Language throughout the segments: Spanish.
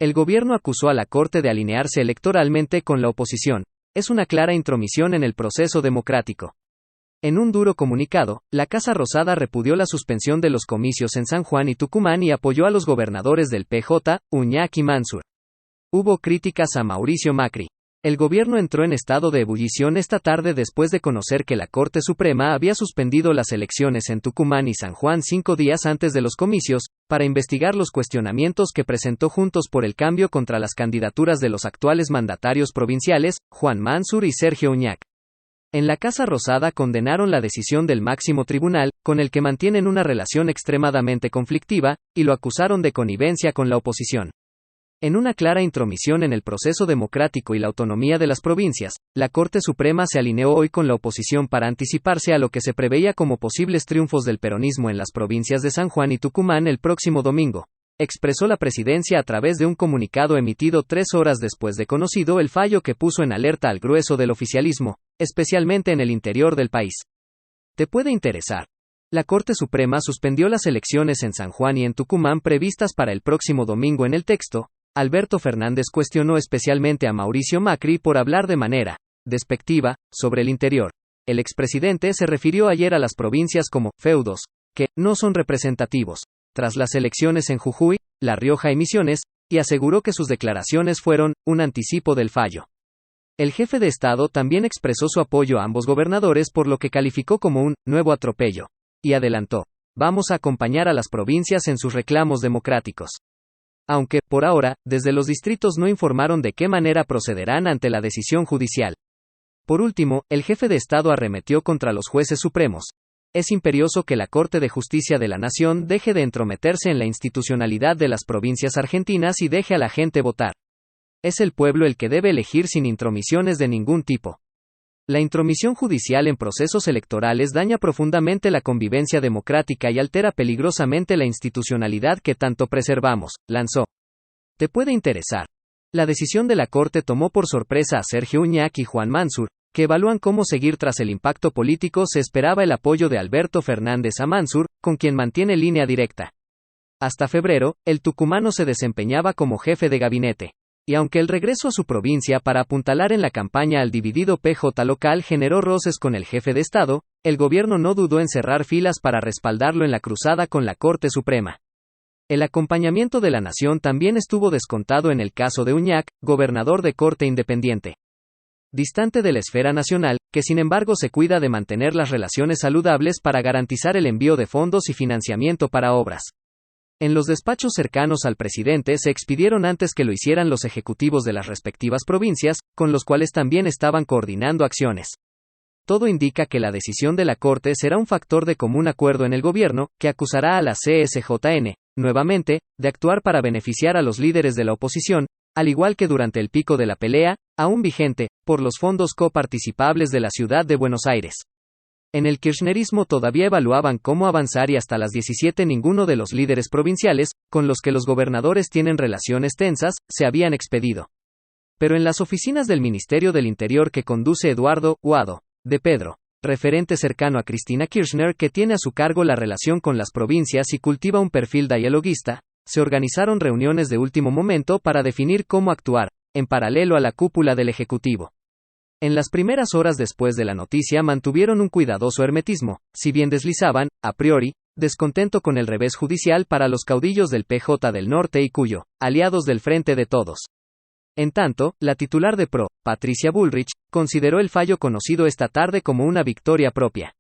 El gobierno acusó a la Corte de alinearse electoralmente con la oposición. Es una clara intromisión en el proceso democrático. En un duro comunicado, la Casa Rosada repudió la suspensión de los comicios en San Juan y Tucumán y apoyó a los gobernadores del PJ, Uñac y Mansur. Hubo críticas a Mauricio Macri. El gobierno entró en estado de ebullición esta tarde después de conocer que la Corte Suprema había suspendido las elecciones en Tucumán y San Juan 5 días antes de los comicios, para investigar los cuestionamientos que presentó Juntos por el Cambio contra las candidaturas de los actuales mandatarios provinciales, Juan Mansur y Sergio Uñac. En la Casa Rosada condenaron la decisión del máximo tribunal, con el que mantienen una relación extremadamente conflictiva, y lo acusaron de connivencia con la oposición. En una clara intromisión en el proceso democrático y la autonomía de las provincias, la Corte Suprema se alineó hoy con la oposición para anticiparse a lo que se preveía como posibles triunfos del peronismo en las provincias de San Juan y Tucumán el próximo domingo, expresó la presidencia a través de un comunicado emitido 3 horas después de conocido el fallo que puso en alerta al grueso del oficialismo, especialmente en el interior del país. ¿Te puede interesar? La Corte Suprema suspendió las elecciones en San Juan y en Tucumán previstas para el próximo domingo. En el texto, Alberto Fernández cuestionó especialmente a Mauricio Macri por hablar de manera despectiva sobre el interior. El expresidente se refirió ayer a las provincias como feudos, que no son representativos, tras las elecciones en Jujuy, La Rioja y Misiones, y aseguró que sus declaraciones fueron un anticipo del fallo. El jefe de Estado también expresó su apoyo a ambos gobernadores por lo que calificó como un nuevo atropello, y adelantó: vamos a acompañar a las provincias en sus reclamos democráticos. Aunque, por ahora, desde los distritos no informaron de qué manera procederán ante la decisión judicial. Por último, el jefe de Estado arremetió contra los jueces supremos. Es imperioso que la Corte de Justicia de la Nación deje de entrometerse en la institucionalidad de las provincias argentinas y deje a la gente votar. Es el pueblo el que debe elegir sin intromisiones de ningún tipo. La intromisión judicial en procesos electorales daña profundamente la convivencia democrática y altera peligrosamente la institucionalidad que tanto preservamos, lanzó. ¿Te puede interesar? La decisión de la Corte tomó por sorpresa a Sergio Uñac y Juan Mansur, que evalúan cómo seguir tras el impacto político. Se esperaba el apoyo de Alberto Fernández a Mansur, con quien mantiene línea directa. Hasta febrero, el tucumano se desempeñaba como jefe de gabinete. Y aunque el regreso a su provincia para apuntalar en la campaña al dividido PJ local generó roces con el jefe de Estado, el gobierno no dudó en cerrar filas para respaldarlo en la cruzada con la Corte Suprema. El acompañamiento de la nación también estuvo descontado en el caso de Uñac, gobernador de corte independiente. Distante de la esfera nacional, que sin embargo se cuida de mantener las relaciones saludables para garantizar el envío de fondos y financiamiento para obras. En los despachos cercanos al presidente se expidieron antes que lo hicieran los ejecutivos de las respectivas provincias, con los cuales también estaban coordinando acciones. Todo indica que la decisión de la Corte será un factor de común acuerdo en el gobierno, que acusará a la CSJN, nuevamente, de actuar para beneficiar a los líderes de la oposición, al igual que durante el pico de la pelea, aún vigente, por los fondos coparticipables de la ciudad de Buenos Aires. En el kirchnerismo todavía evaluaban cómo avanzar y hasta las 17 ninguno de los líderes provinciales, con los que los gobernadores tienen relaciones tensas, se habían expedido. Pero en las oficinas del Ministerio del Interior que conduce Eduardo Guado de Pedro, referente cercano a Cristina Kirchner que tiene a su cargo la relación con las provincias y cultiva un perfil dialoguista, se organizaron reuniones de último momento para definir cómo actuar, en paralelo a la cúpula del Ejecutivo. En las primeras horas después de la noticia mantuvieron un cuidadoso hermetismo, si bien deslizaban, a priori, descontento con el revés judicial para los caudillos del PJ del Norte y Cuyo, aliados del Frente de Todos. En tanto, la titular de PRO, Patricia Bullrich, consideró el fallo conocido esta tarde como una victoria propia.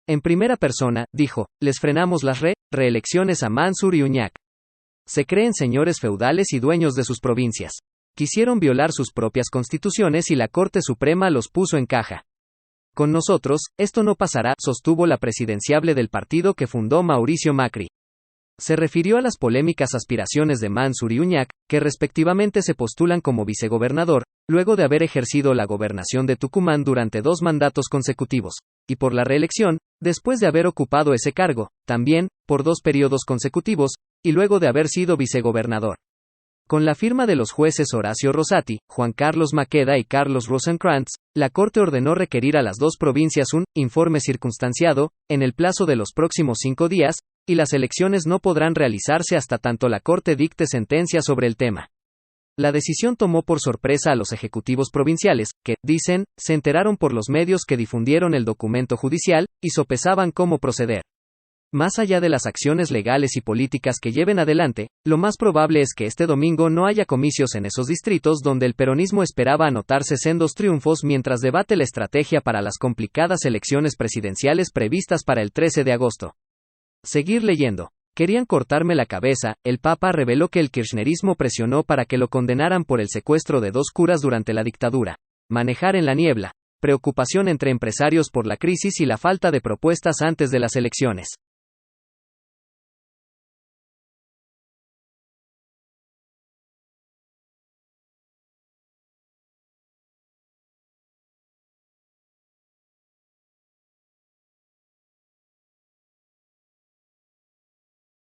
En primera persona, dijo: les frenamos las reelecciones a Mansur y Uñac. Se creen señores feudales y dueños de sus provincias. Quisieron violar sus propias constituciones y la Corte Suprema los puso en caja. Con nosotros, esto no pasará, sostuvo la presidenciable del partido que fundó Mauricio Macri. Se refirió a las polémicas aspiraciones de Mansur y Uñac, que respectivamente se postulan como vicegobernador, luego de haber ejercido la gobernación de Tucumán durante 2 mandatos consecutivos, y por la reelección, después de haber ocupado ese cargo, también, por 2 periodos consecutivos, y luego de haber sido vicegobernador. Con la firma de los jueces Horacio Rosati, Juan Carlos Maqueda y Carlos Rosenkrantz, la Corte ordenó requerir a las 2 provincias un informe circunstanciado, en el plazo de los próximos 5 días, y las elecciones no podrán realizarse hasta tanto la Corte dicte sentencia sobre el tema. La decisión tomó por sorpresa a los ejecutivos provinciales, que, dicen, se enteraron por los medios que difundieron el documento judicial, y sopesaban cómo proceder. Más allá de las acciones legales y políticas que lleven adelante, lo más probable es que este domingo no haya comicios en esos distritos donde el peronismo esperaba anotarse sendos triunfos mientras debate la estrategia para las complicadas elecciones presidenciales previstas para el 13 de agosto. Seguir leyendo. Querían cortarme la cabeza. El Papa reveló que el kirchnerismo presionó para que lo condenaran por el secuestro de 2 curas durante la dictadura. Manejar en la niebla. Preocupación entre empresarios por la crisis y la falta de propuestas antes de las elecciones.